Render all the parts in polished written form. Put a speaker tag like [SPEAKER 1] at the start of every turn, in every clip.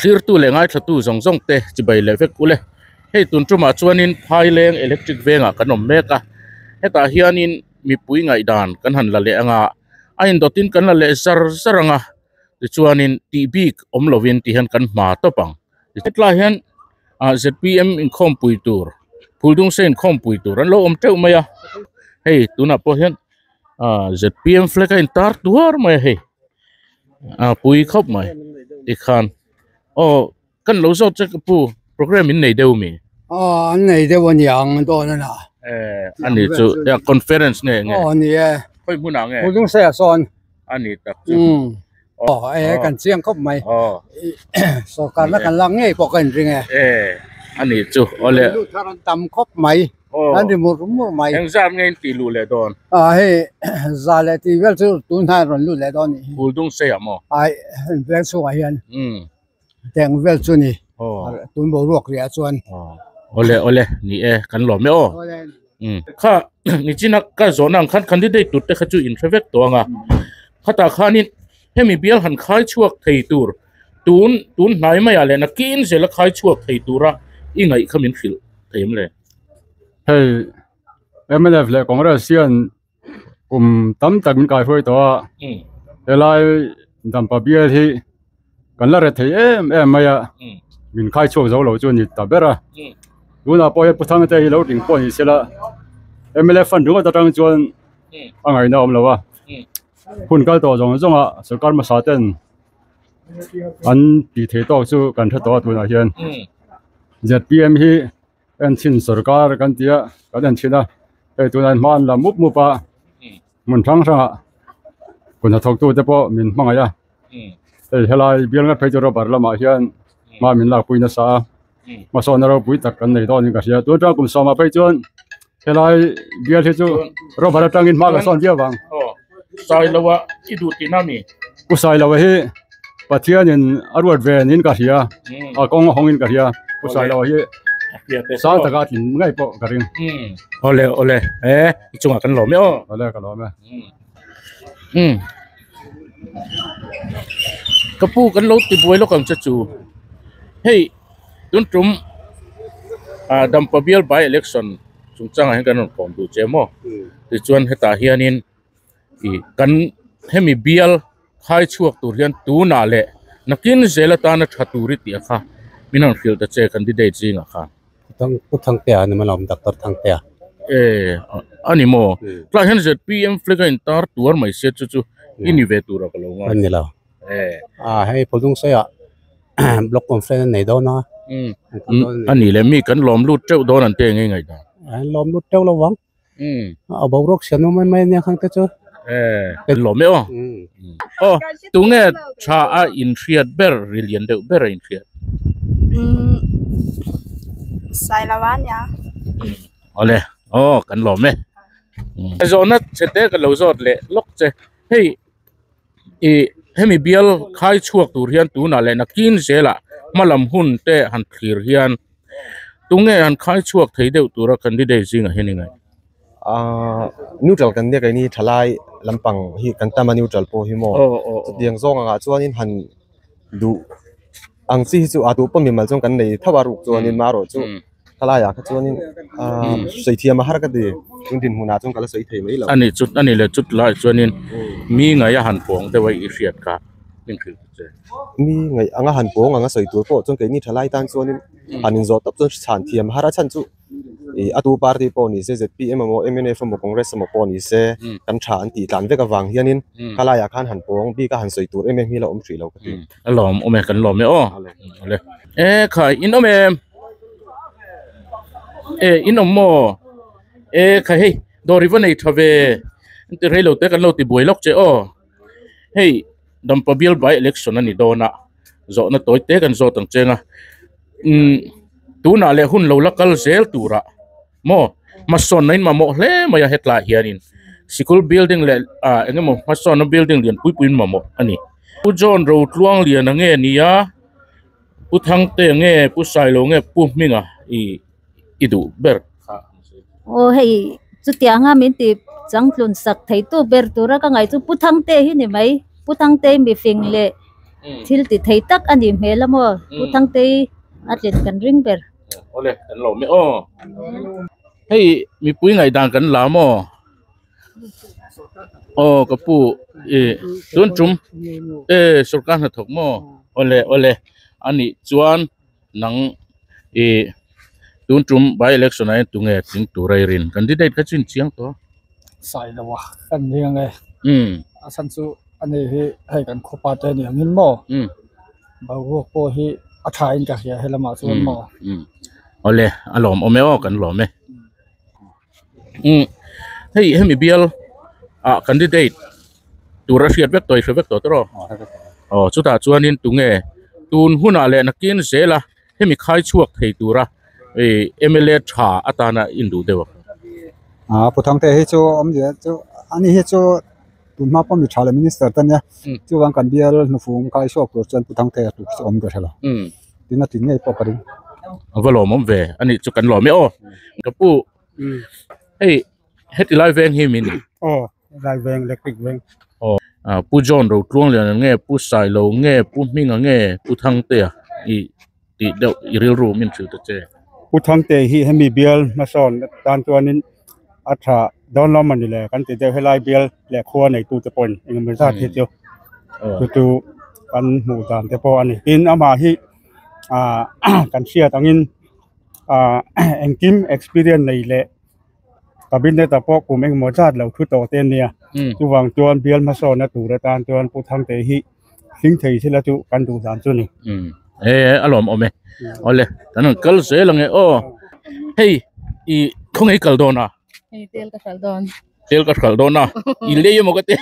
[SPEAKER 1] clear tu le ngai thatu zong zong te chi bai le vek ule hei tun tuma chuanin phaileng electric venga kanom meka heta hianin mi pui ngai dan kan han la le anga ain dotin kan la le zar zaranga ti chuanin tb om lovin ti han kan ma to pang itla hian ZPM in khom pui tur puldung sen khom pui tur an lo om teu maya hei tuna po hian ZPM flag in tar tuar mai hei pui khop mai ikhan kan lo zo che pu program in nei deu mi
[SPEAKER 2] anh này đểวันyang đó nè
[SPEAKER 1] ani chu ya conference nge nge
[SPEAKER 2] ni
[SPEAKER 1] khoi mu na nge
[SPEAKER 2] 普通社son
[SPEAKER 1] ani tak
[SPEAKER 2] kan chiang khop mai so kan la kan lang nge pok kan ring
[SPEAKER 1] ani chu ole
[SPEAKER 2] lu tharan tam khop mai anh đi một mai
[SPEAKER 1] ang zam nge ti lu le don
[SPEAKER 2] he za le ti vel chu tun ha ron lu le don ni
[SPEAKER 1] puldung se amo
[SPEAKER 2] ai vel chu ai hian teng vel chu ni tun bo ruak ria chuan
[SPEAKER 1] ole ni kan lo me kha ni china ka zonang khan candidate tu te khachu in trevek to nga khata khanin hemi bial han khai chuak thei tur tun nai ma ya le na kin zela khai chuak thei tura ingai khamin khil theim le
[SPEAKER 3] hey MLF le congress sian tam tak min kai foi to elai dam pa bia thi kan la re thei em ma ya min khai chuak zo lo chu ni ta bera luna po pu thang te lo ding po hi sela MLF fan du ta tang chuan angai na om lawa hun kal to zong zong a sarkar ma sa ten an ti the to chu kan tha to tu na hian ZPM hi an chin sarkar kan tia kan an china e tu nan man la mup mupa mun thang sa kun thok tu te po min manga ya e helai bial nga phei ro bar lama hian ma min la puina sa ma so na ro pui tak kan nei do ni ka sia tu tra kum so ma phei chuan helai bial he chu ro bar tang in ma ka son dia wang
[SPEAKER 1] sai lawa idu tinami
[SPEAKER 3] ku sai lawa hi pathian in arwat ven in ka sia a kong hong in ka sia ku sai lawa hi sa ta ka tin ngai po ka ring
[SPEAKER 1] ole chunga kan lo me
[SPEAKER 3] ole ka lo me
[SPEAKER 1] kapu kan lo ti boi lo kam cha chu hey tun tum dam pabial by election chung chang ha kan pom du chemo ti chuan heta hianin kan hemi bial khai chuak tur hian tu na le nakin zela ta na thaturi ti kha minan khil ta che candidate jinga kha
[SPEAKER 4] thang te ani malom doctor thang te
[SPEAKER 1] ani mo tla hen ZPM flag in tar tur mai se chu ini ve tur ka lo nga
[SPEAKER 4] ani la hei pulung se ya block conference nei do na
[SPEAKER 1] ani le mi kan lom lut treu don an te ngai da
[SPEAKER 4] lom lut treu lo wang abo rok sianu mai ne khang te chu
[SPEAKER 1] lo me tu nge cha a in triat ber rillion de ber in triat
[SPEAKER 5] sai lawan ya
[SPEAKER 1] ole kan lo me zona chete ka lo zot le lok che hei hemi bial khai chuak tur hian tu na le na kin zela malam hun te han thir hian tu nge han khai chuak thei deu tura candidate jinga heningai
[SPEAKER 6] neutral kan dia kai ni thalai lampang hi kan tama neutral po hi mo diang zong anga chuanin han du ang chi chu atu pami mal chong kan nei thawaruk chuanin maro chu thalai ya kha chuanin soithia ma har ka de tin huna chong kala soi thei mai lo
[SPEAKER 1] ani le chut lai chuanin mi nga ya han pong te wai i riat ka ning khil che
[SPEAKER 6] mi ngai anga han pong anga soi tur po chong kai ni thalai tan chuanin hanin zo tap chon chan thiam hara chan chu atu party po ni se ZPM mo MNF mo congress mo po ni se kan tha an ti tlan ve ka wang hianin kala ya khan han pong bi ka han soi tur em hi lo om thri lo ka ti
[SPEAKER 1] alom ome kan lom me ole khai in ome in mo khai hey do river nei thave te relo te kan lo ti boi lok che hey dam pabil by election ani dona zo na toy te kan zo tang chenga tu na le hun lo lakal zel tura mo mason nain ma mo hle maya hetla hianin school building le engemo mason building lian pui ma mo ani pu john ro tluang lian nge nia pu thang te nge pu sai lo nge pu minga idu ber
[SPEAKER 7] hey chu tianga min ti changlun sak thei tu ber tura ka ngai chu pu thang te hi ni mai pu thang te mi fing le thil ti thei tak ani hmel mo puthang te atlet kan ring ber
[SPEAKER 1] ole kan lo me o hei mi pui ngai dang kan la mo o ka pu tun chum sarkar na thok mo ole ani chuan nang tun chum by election ai tunge ting turai rin candidate ka chin chiang to
[SPEAKER 2] sai lawa kan riang e asan chu ani hi hai kan khopa te ni angin mo ba wo ko hi atha in ka ya helama chuan mo
[SPEAKER 1] ole alom ome o kan lo me hei hemi bial candidate tura riat vek to tro chuta chuanin tunge tun huna le nakin zela hemi khai chuak thei tura MLA tha atana indu dewa
[SPEAKER 8] puthang te hi chu je chu ani hi chu tunma pom mi thala minister tan ya chu wang kan bial nu fum kai shok to chan puthang te tu om ga thala tina tin nei pokaring
[SPEAKER 1] avalo mom ve ani chu kan lo me o kapu hey heti live veng hi min
[SPEAKER 8] lai veng electric veng
[SPEAKER 1] pu john ro tlong le nge pu sai lo nge pu minga nge puthang te ti de iril ru min chu te
[SPEAKER 8] puthang te hi hemi bial ma son tan tuanin atha don lo man le kan te de helai bial le khua nei tu te pon engem sa the chu tu kan mu dan te po ani in ama hi kan sia tangin engkim experience nei le kabin ne ta po ku meng mo chat lo thu to ten nia tu wang chuan bial ma son na tu ra tan chuan puthang te hi sing thei sila chu kan du dan chu ni
[SPEAKER 1] alom ome ole tan kal se lang e o hey I không ai kal dona tel ka khal dona I le mo ka te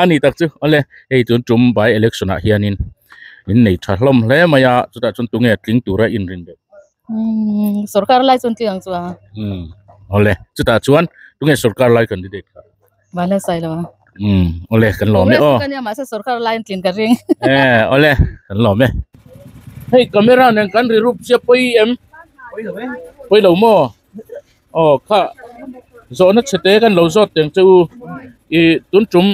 [SPEAKER 1] ani tak chu ole hey chun chum by election a hianin in nei thalom hle maya chuta chun tunge tling tura in rin de
[SPEAKER 9] sarkar lai chun tiang chuwa
[SPEAKER 1] ole chuta chuan tunge sarkar lai candidate ka
[SPEAKER 9] wala sai lo
[SPEAKER 1] ole kan lo me o
[SPEAKER 9] kan ya ma sa sarkar lai tin ka ring
[SPEAKER 1] ole kan lo me hey camera nang kan ri rup sia poi lo mo kha zo na chete kan lo zo teng chu I tun chum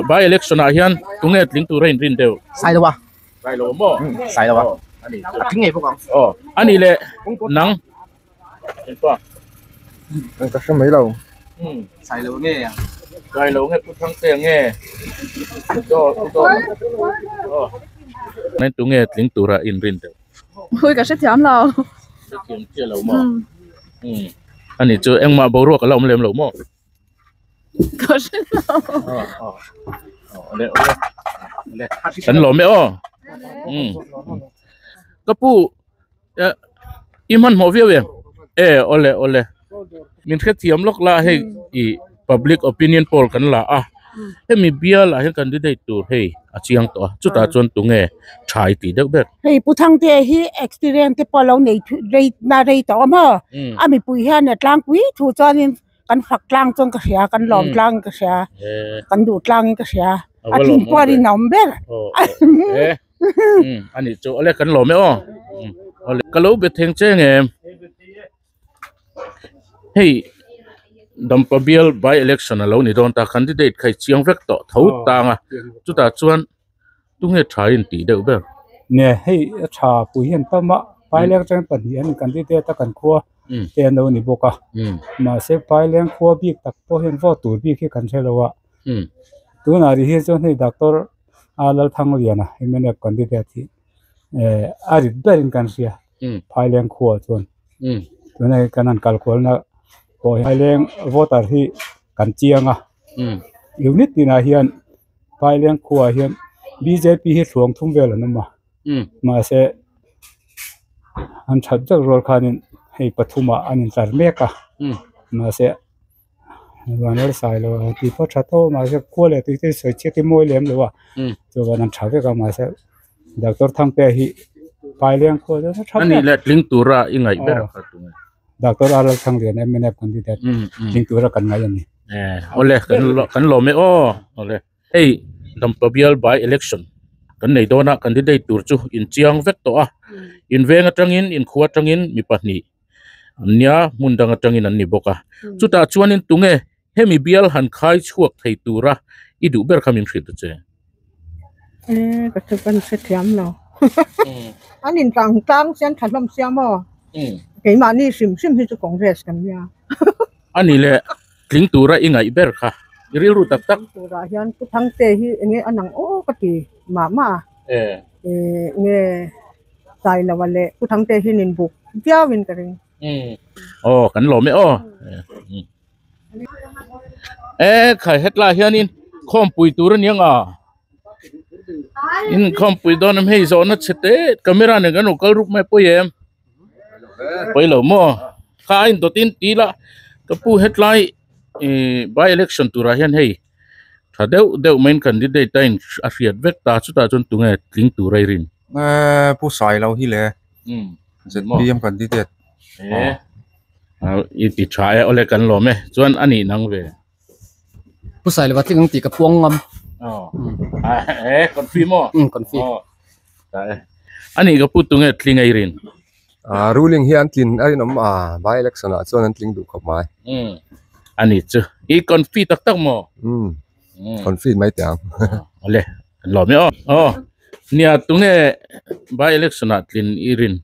[SPEAKER 1] by election a hian tunge tling tu rain rin deu
[SPEAKER 6] sai lo
[SPEAKER 1] mo
[SPEAKER 6] sai lo ani thing ei pokang
[SPEAKER 1] ani le nang en pa
[SPEAKER 6] ang ka mai lo sai lo nge puthang te nge do nên tụi nghe tiếng tụi ra in rin
[SPEAKER 5] hui cả sẽ thiam lâu
[SPEAKER 1] thiam chia lâu mò anh ấy chơi em mà bầu ruột cái lồng lem lâu mò
[SPEAKER 5] có sẽ lâu
[SPEAKER 1] anh lồng mẹ o cái pu iman mau việc ole mình khét thiam lóc la hay public opinion poll kan la hemi bial a candidate tu hey achiang to chuta chon tunge thai ti dek ber
[SPEAKER 10] hey puthang te hi experience te polo nei rei na rei to ma ami pui han atlang pui thu chanin kan phak tlang chong ka sia kan lom tlang ka sia kan du tlang ka sia atin pari nom ber
[SPEAKER 1] ani chu ole kan lo me o ole kalo be theng cheng em hey dampa bial by election alo ni don ta candidate khai chiang vek to thau tanga chuta chuan tunge thain ti deu ber
[SPEAKER 8] ne hei tha pui hen pama by election pan hian candidate ta kan khua te no ni boka ma se by election khua bi tak po hen vote tur bi khi kan thelawa tu na ri hi chon hei doctor alal thang liana himene candidate hi ari berin kan sia by election khua chon tu na kanan kalkol na ko hialeng voter hi kan chianga unit tina hian hialeng khuwa hian BJP hi thruang thum vel anama ma se an that jak rol khanin hei pathuma anin tar meka ma se wanal sai lo ti po thato ma se kole ti te se che ti moi lem lo to wanan thave ka ma se doctor thangpe hi hialeng kho da
[SPEAKER 1] ani le tling tura ingai ber ka tunga
[SPEAKER 8] doctor alal thang rian MNF candidate ling tura kan ngai ani
[SPEAKER 1] ole kan lo me o ole hey dampa bial by election kan nei dona candidate tur chu in chiang vek to in veng atangin in khuwa tangin mi pahni nya mundang atangin an ni boka chuta chuanin tunge hemi bial han khai chuak thei tura I du ber khamin khrit che
[SPEAKER 10] cái thứ bên sẽ thiam nào anh nhìn trăng trăng xem thật lắm xem mà cái mà ni sim sim thì cũng rest kan ya
[SPEAKER 1] anh ile kling tura ingai ber kha iril ru tak tak
[SPEAKER 10] tura hian ku thang te hi nge anang o ka ti mama nge sai la wale ku thang te hi nin buk dia win ka ring
[SPEAKER 1] kan lo me khai hetla hianin khom pui tur niang in khom pui don am hei zo na chete camera ne gan ukal ruk me poyem poilo mo kha in do tin tila kapu headline by election tura hian hei thadeu main candidate tain a riat vek ta chuta chon tunge tling turai rin
[SPEAKER 6] pu sai lo hi le ZPM candidate
[SPEAKER 1] ti try ole kan lo me chuan ani nang ve
[SPEAKER 11] pu sai le wat tling ti ka puang ngam
[SPEAKER 1] confirm mo
[SPEAKER 11] confirm
[SPEAKER 1] ani ka pu tunge tling ai rin
[SPEAKER 6] ruling hian tin ai nom by election a chuan an tling du khop mai
[SPEAKER 1] ani chu I confirm tak tak mo
[SPEAKER 6] confirm mai tiang
[SPEAKER 1] ole lo me nia tunge by election a tlin irin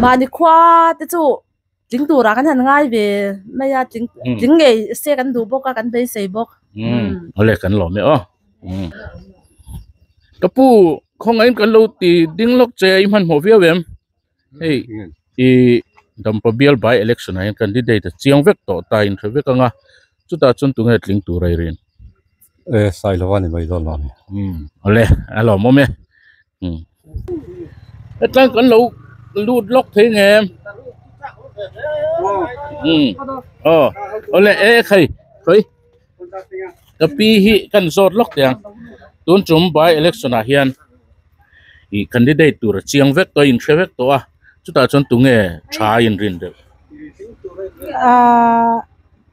[SPEAKER 9] mà đi qua thế chú chính tù ra cái thằng ngay về bây giờ chính nghề xe cán đủ bốc cán đây xây bốc
[SPEAKER 1] ole kan lo me kapu không ai kan lo ti ding lok che im han ho viawem hey dampa bial by election ai candidate chiang vek to ta in vek anga chuta chon tunge tling tu rai rin
[SPEAKER 3] sai lo ani mai don lo
[SPEAKER 1] ole alo mo me etlang kan lo lut lok the ngem ole khai kapi hi kan zot lok tiang tun chum by election a hian I candidate tur chiang vek to in vek to chuta chon tunge tha in rin de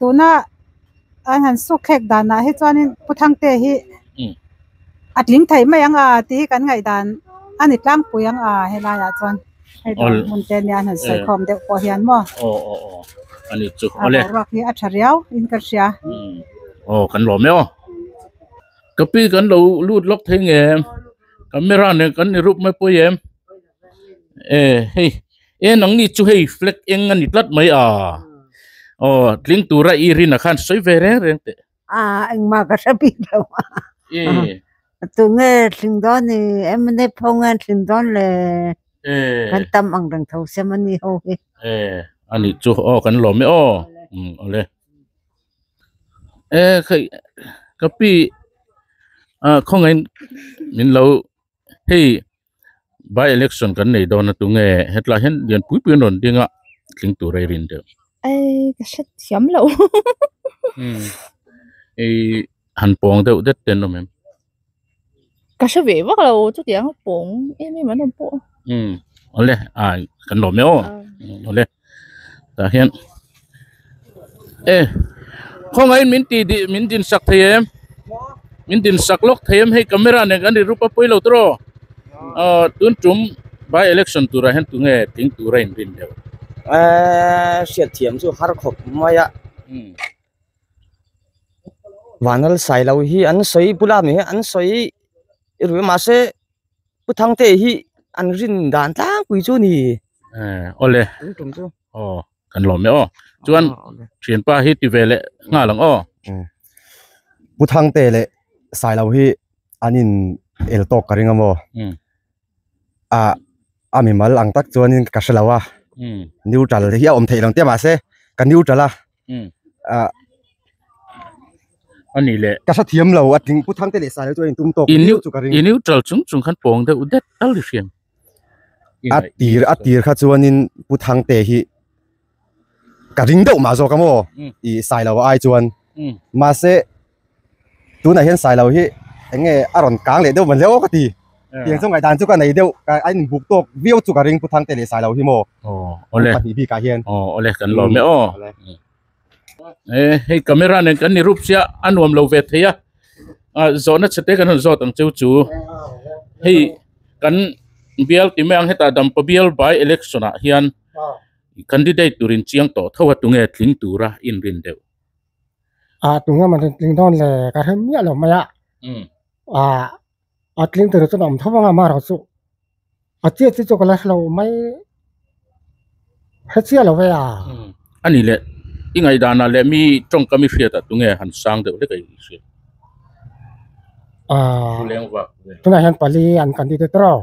[SPEAKER 10] tuna anh han su khek dana hi chuanin puthang te hi atling thai mai anga ti kan ngai dan ani tlang puyang hela ya chuan hei mun te ni an sai khom de ko hian mo
[SPEAKER 1] ani chu ole
[SPEAKER 10] rak hi athariau in ka sia
[SPEAKER 1] kan lo me kapi kan lo lut lok the ngem camera ne kan ni rup mai poyem hey nang ni chu hei fleck eng ani tlat mai tling tura irin khan soi ve reng te
[SPEAKER 10] anh mà ka sabi đâu tu nghe thing đó ni em ne phong an thing đó le kan tam ang dang thau se mani ho
[SPEAKER 1] ani chu kan lo me ole khai kapi không ai min lo hey by election kan nei don tu nge hetla hen dian pui pui non dinga tling tu rai rin de
[SPEAKER 5] cái sách hiếm lâu
[SPEAKER 1] han pong deuh det ten no mem
[SPEAKER 5] cái sách về bắt lâu chút tiếng bổng em mới nói bộ
[SPEAKER 1] ole kan lo me ole ta hian không ai min tin sak them min tin sak lok them hey camera ne kan ri rupa poi lo tro tun chum by election tu ra hen tu nge ting tu rain rin de
[SPEAKER 12] siat thiam chu har khop maya wanal sai lo hi an soi pula mi an soi ru ma se puthang te hi an rin dan ta pui chu ni
[SPEAKER 1] ole kan lo me chuan thian pa hi ti vele nga lang
[SPEAKER 6] puthang te le sai lo hi anin el tok karinga mo ami mal ang tak chuanin ka selawa neutral hi om theilang te ma se ka neutral
[SPEAKER 1] ani le
[SPEAKER 6] ka sa thiam lo ating puthang te le sai lo chuan tum tok chu karing
[SPEAKER 1] in neutral chung khan pong de udet al ri fiam
[SPEAKER 6] atir kha chuanin puthang te hi ka ring do ma zo ka mo I sai lo ai chuan ma se tu na hian sai lo hi enge aron kang le do man leo ka ti tiếng trong ngày đàn chú cái này đâu cái anh buộc tốt viêu chú cái ring puthang tele sai lâu hi mo
[SPEAKER 1] ole
[SPEAKER 6] bi ka hian
[SPEAKER 1] ole kan lo me hey camera ne kan ni rup sia anuam lo vet thia zona chete kan zo tang chu chu hey kan bial ti mang heta dam pa bial by election a hian candidate turin chiang to thawa tunge tling tura in rin deu
[SPEAKER 2] tunga man tling don le ka hem ya lo maya
[SPEAKER 13] atling ter chu nam thawang ma ra chu ache chi chu kala hlo mai hachia lo ya
[SPEAKER 1] ani le ingai dana le mi trong kami hriat tu nge han sang de le kai hri leng wa
[SPEAKER 13] tuna han pali an candidate ro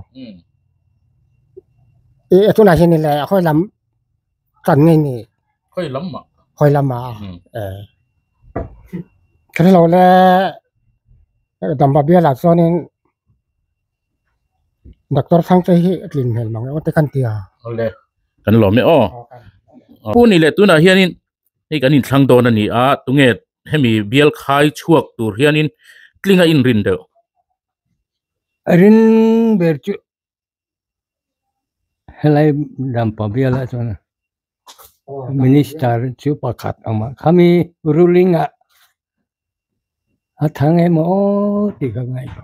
[SPEAKER 13] tuna hin le khoi lam kan ngai ni
[SPEAKER 1] khoi lam ma
[SPEAKER 13] kan lo le dam ba bia la sonin doctor sang te hi atlin hel mang o te kan tia
[SPEAKER 1] ole kan lo me o pu ni le tuna hianin hei kan in thlang don ani a tunge hemi bial khai chuak tur hianin tlinga in rin de
[SPEAKER 14] rin ber chu helai dam pa bial la chona minister chu pakhat ama kami ruling a thang em o ti ka ngai ko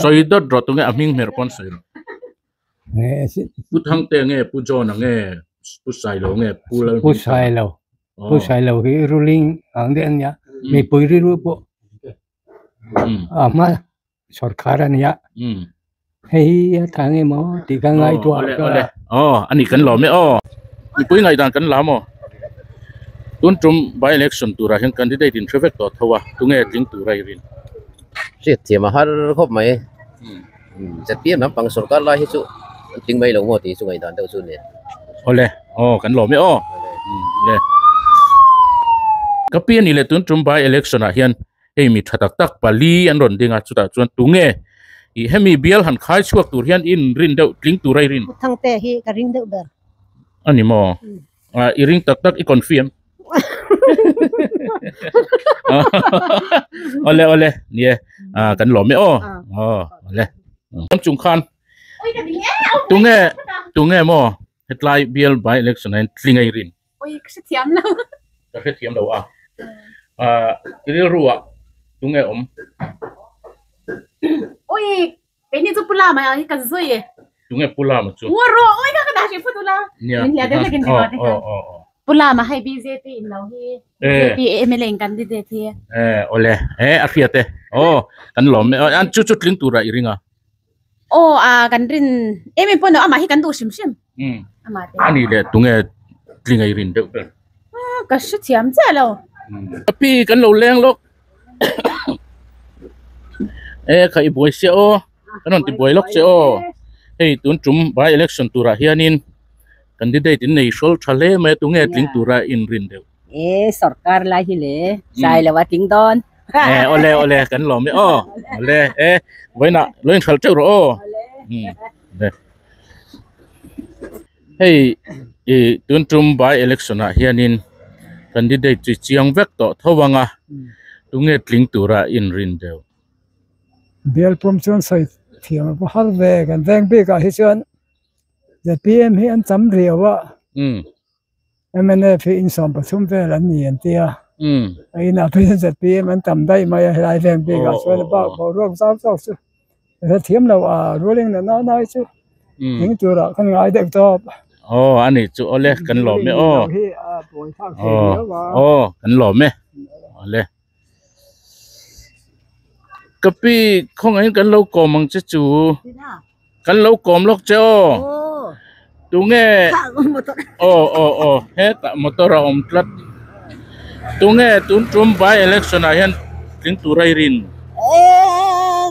[SPEAKER 1] soidot ro tunge aming mer pon sai pu thang te nge pu jo na nge pu sai lo nge
[SPEAKER 14] pu sai lo hi ruling ang de nya mi pui ri ru po ama sarkar ania hei thang em o ti ka ngai to
[SPEAKER 1] ani kan lo me mi pui ngai dan kan la mo tun trum by election tura hen candidate in traffic to thawa tunge ting turai rin
[SPEAKER 15] siết thì mà har khop mai chặt tiêm nắm bằng sổ lai hết chú chính mấy lồng ngô thì chú ngày đàn đâu chú nè
[SPEAKER 1] ole kan lo me le kapia ni le tun trum by election a hian mi thatak tak pali an ron dinga chuta chuan tunge I hemi bial han khai chuak tur hian in rin deuh tling turai rin
[SPEAKER 10] thang te hi ka ring deuh ber
[SPEAKER 1] ani mo I ring tak tak I confirm ole nie kan lo me ole kam chung khan tunge mo hetlai bial by election en tlingai rin
[SPEAKER 16] oi ka thiam lo
[SPEAKER 1] ka thiam lo iril ruwa tunge
[SPEAKER 16] oi cái này giúp pula mà cái gì vậy
[SPEAKER 1] tunge pula mà chú
[SPEAKER 16] wow rồi oi cái đó chỉ pula ini ada lagi nih pula mà hay BJP nào hi BJP MLA candidate hi
[SPEAKER 1] ole akhiate kan lom an chu ling tura iringa
[SPEAKER 16] kan rin em pun no ama hi kan du sim ama
[SPEAKER 1] ani le tunge tlingai rin de
[SPEAKER 16] ka shi thiam cha lo
[SPEAKER 1] pi kan lo leng lo khai boy se kanon ti boy lok che hei tun trum by election tura hianin candidate in nei shol thale me tunge tling tura in rin de
[SPEAKER 17] sarkar la hi le sai la wa ting don
[SPEAKER 1] ole kan lo me ole voina loin khal cheu ro hei tun trum by election a hianin candidate chi chiang vek to thowanga tunge tling tura in rin de
[SPEAKER 2] bial prom chuan sai thiam ba har ve kan veng be ka hi chuan the PM hi an cham riawa MNF in som pathum vel an ni an tia aina phe the PM an tam dai mai lai veng be ka chuan ba bo rom sam so chu the thiam lo ruling na na chu ning tu ra kan ngai dek to
[SPEAKER 1] ani chu ole kan lo me kan lo me ole kapi không ai kan lo kom mang che chu kan lo kom lok che tu nge he ta motor tlat tu nge tun trum by election a hian tling turai rin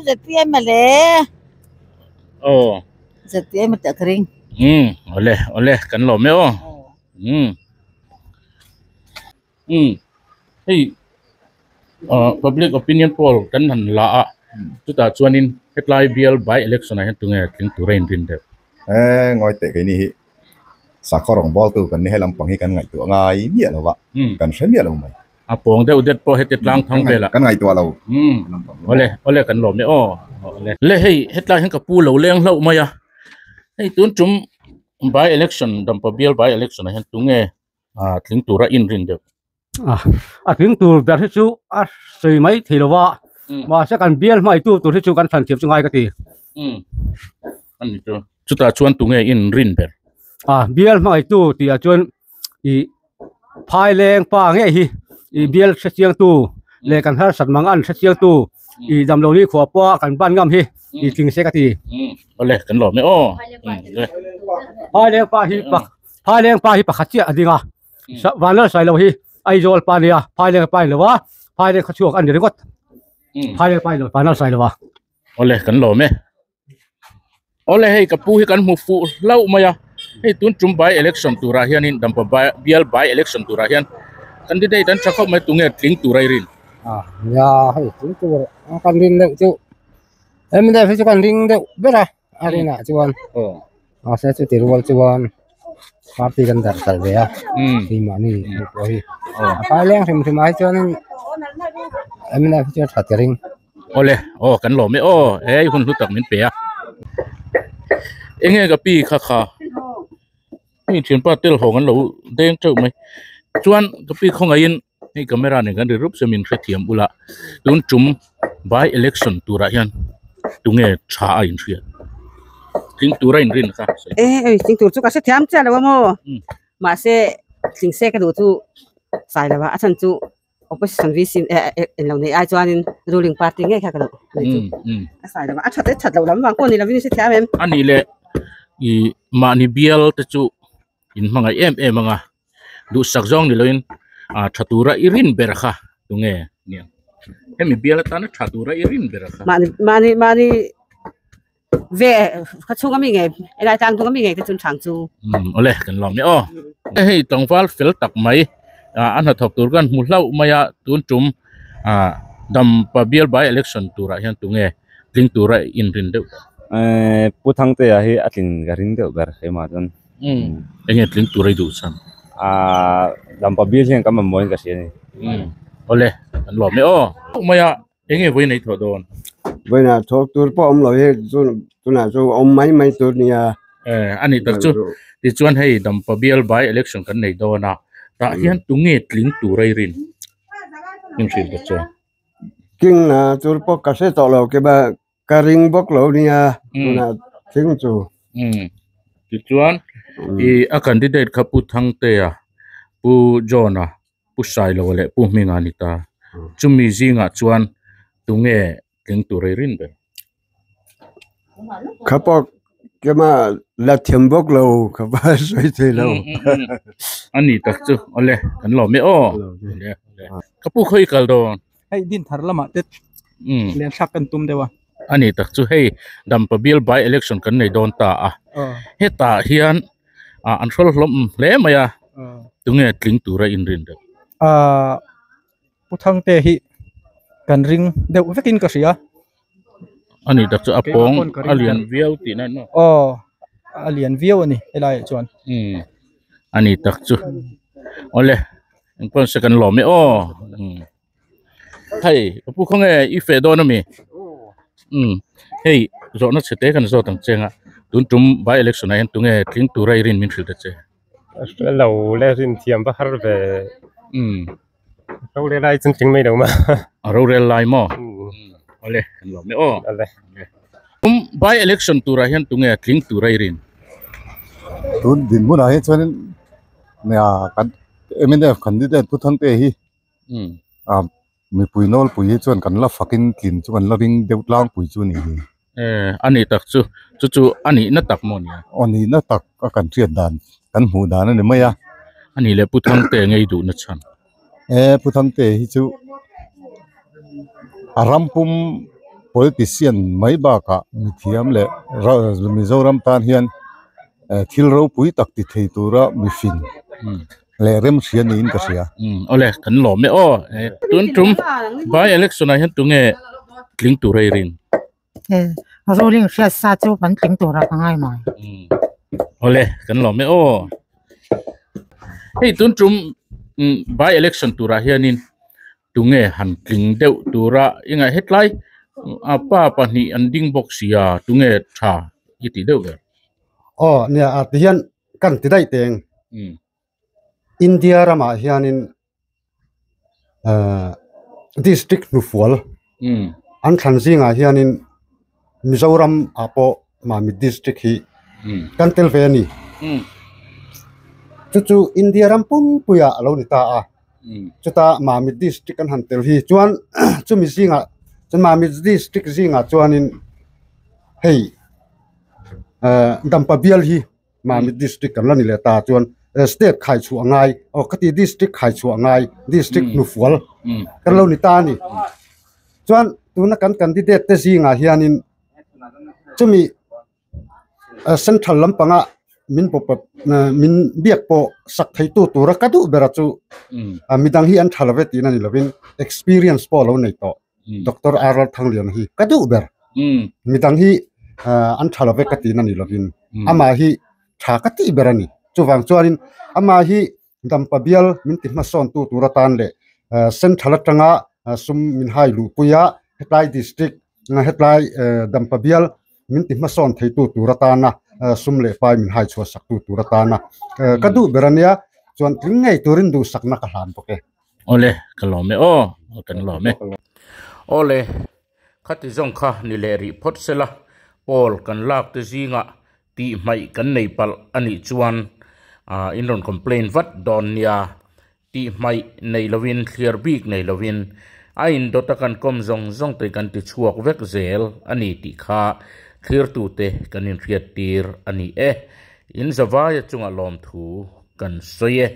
[SPEAKER 17] the PM le the PM ta kring
[SPEAKER 1] ole kan lo me hey public opinion poll kan han la chuta chuanin hetlai bial by election a hian tunge tling turai rin de
[SPEAKER 18] ngoi te cái này sa khorong bol tu kan ni helam pang hi kan ngai tu ngai bia lo wa kan sem bia lo mai
[SPEAKER 1] apong de udet po hetet lang thang bela
[SPEAKER 18] kan ngai tu lo
[SPEAKER 1] ole kan lo me ole le hei hetlai hen ka pu lo leng lo maya hei tun chum by election dam pa bial by election a hian tunge tling tura in rin de
[SPEAKER 14] tling tur ber hi chu sei mai thilo wa ma sa kan bial mai tu hi chu kan than thiam chu ngai ka ti
[SPEAKER 1] ani tu chuta chuan tunge in rin ber
[SPEAKER 14] bial mai tu ti a chuan I phai leng pa nge hi I bial se chiang tu le kan har sat mang an se chiang tu
[SPEAKER 19] i dam lo ni khwa po kan ban ngam hi i ting se ka ti
[SPEAKER 1] ole kan lo me o
[SPEAKER 19] phai leng pa hi pakhat chi adinga vanal sai lo hi ai zol pa nia phai leng pa lo wa phai leng khachuak an ri got phai leng pa lo vanal sai lo wa
[SPEAKER 1] ole kan lo me ole hei ka pu hi kan mu fu lau maya hei tun chum by election tura hianin dampa bial by election tura hian candidate an thakho mai tunge tling turai rin
[SPEAKER 13] ya hei tling tur kan rin le chu em da fi kan ring de bera arena chuan se chu tirwal chuan party kan dar tal ve a ti mani ko hi phai leng thim ai chuan em da fi chu that ring
[SPEAKER 1] ole kan lo me ei hun hutak min pe a enge ga pi kha ni thian pa tel ho kan lo deng chau mai chuan ga pi khong ain ni camera ne kan rup semin khe thiam ula tun chum by election tura hian tunge tha a in thia ting tura in rin kha
[SPEAKER 17] ting tur chu ka se thiam cha lo mo ma se ting se ka du chu sai la wa a chan chu opposition visin en lo nei ai chuan in ruling party nge kha ka lo a sai la wa a that lo lam wang ko ni la vin se thiam em
[SPEAKER 1] ani le i mani bial te chu in manga em anga du sakjong ni loin thatura irin berkha tunge ni hemi bial ta na thatura irin berkha
[SPEAKER 17] mani ve khachunga mi nge elai tang tunga mi nge te chun thang chu
[SPEAKER 1] ole kan lom ni hei tongwal fel tak mai an hathok tur kan muhlau maya tun chum dam pa bial by election tura hian tunge tling tura in rin de
[SPEAKER 20] puthang te hi atin garin de ber hema don
[SPEAKER 1] enge tling turai du sam
[SPEAKER 20] dam pa bial hian kam moin ka se ni
[SPEAKER 1] ole an lo me maya enge voi nei tho don
[SPEAKER 21] voi na thok tur po lo he chu na chu mai tur nia
[SPEAKER 1] ani tak chu ti chuan hei dam pa bial by election kan nei do na ta hian tunge tling turai rin nim sil ka cha
[SPEAKER 21] king na tur po ka se to lo ke ba ka ring bok lo nia chu na thing chu
[SPEAKER 1] ti chuan a candidate kha pu thang te pu jona pu sai lo le pu minga ni ta chumi zinga chuan tunge tling turai rin be
[SPEAKER 21] khapok kema la thiambok lo khaba soi thei lo
[SPEAKER 1] ani tak chu ole kan lo me kapu khoi kal don
[SPEAKER 22] hei din thar lama te len sak kan tum dewa
[SPEAKER 1] ani tak chu hei dam pa bial by election kan nei don ta he ta hian an rol hlom hle maya tunge tling tura in rin de
[SPEAKER 22] puthang te hi kan ring deu vekin ka sia
[SPEAKER 1] ani tak chu apong alian viau ti na no
[SPEAKER 22] alian viau ani elai chuan
[SPEAKER 1] ani tak chu ole en pon second lo me thai pu khong e fe do na mi hei zo na chete kan zo tang chenga tun tum by election ai tunge tling turai rin min thil ta che
[SPEAKER 23] lo le rin thiam ba har ve ro le lai chen ting mai do ma
[SPEAKER 1] ro le lai mo ole kan lo me
[SPEAKER 23] ole
[SPEAKER 1] by election tura hian tunge tling turai rin
[SPEAKER 18] tun din mun a he chuan ne kan MNF candidate puthang te hi mi puinol pui chuan kan la fakin tlin chu kan la ring deutlang pui chu ni
[SPEAKER 1] ani tak chu ani na tak mo ni
[SPEAKER 18] ani na tak ka kan trian dan kan mu dan ne maya
[SPEAKER 1] ani le puthang te ngei du na chan
[SPEAKER 18] puthang te hi chu arampum politician mai ba ka mi thiam le Mizoram tan hian thil ro pui tak ti thei tura mi fin le rem sian in ka sia
[SPEAKER 1] ole kan lo me tun tum by election hian tunge tling turai rin
[SPEAKER 24] rolling sia sa chu ban tling tura ka ngai mai
[SPEAKER 1] ole kan lo me hei tun tum by election tura hianin tunge han tling deu tura inga headline apa pani anding box sia tunge tha iti deu ber
[SPEAKER 21] nia atian kan ti dai teng India rama hianin district nufual an thanzinga hianin Mizoram apo mami district hi kan tel ve ni chu India ram pum puya lo ni ta chuta mami district kan han tel hi chuan chu mi singa chun ma mi district zinga chuanin hei dampa bial hi ma mi district kan lani le ta chuan state khai chu angai o kati district khai chu angai district nufual kan lo ni ta ni chuan tuna kan candidate te zinga hianin chumi central lampanga min pop min biak po sak thai tu tura kadu bera chu midang hi an thalave tina ni lovin experience po lo nei to Dr. Arnold Thanglian hi kadu ber midang hi an thalave katina ni lovin ama hi tha kati berani chuwang chuanin ama hi dampa bial min ti ma son tu tura tan le central atanga sum min hai lu puya hetlai district na hetlai dampa bial min ti ma son thai tu tura tan na sum le pai min hai chua sak tu tura tan na kadu berania chuan tlingai turin du sakna ka hlan poke
[SPEAKER 1] ole kalome o kan lome ole khati zong kha ni le ri phot sela pol kan lak te zinga ti mai kan nei pal ani chuan in ron complain vat don nia ti mai nei lovin clear big nei lovin ain dota kan kom zong te kan ti chuak vek zel ani ti kha clear tu te kan in riat tir ani in zawaya chunga lom thu kan soye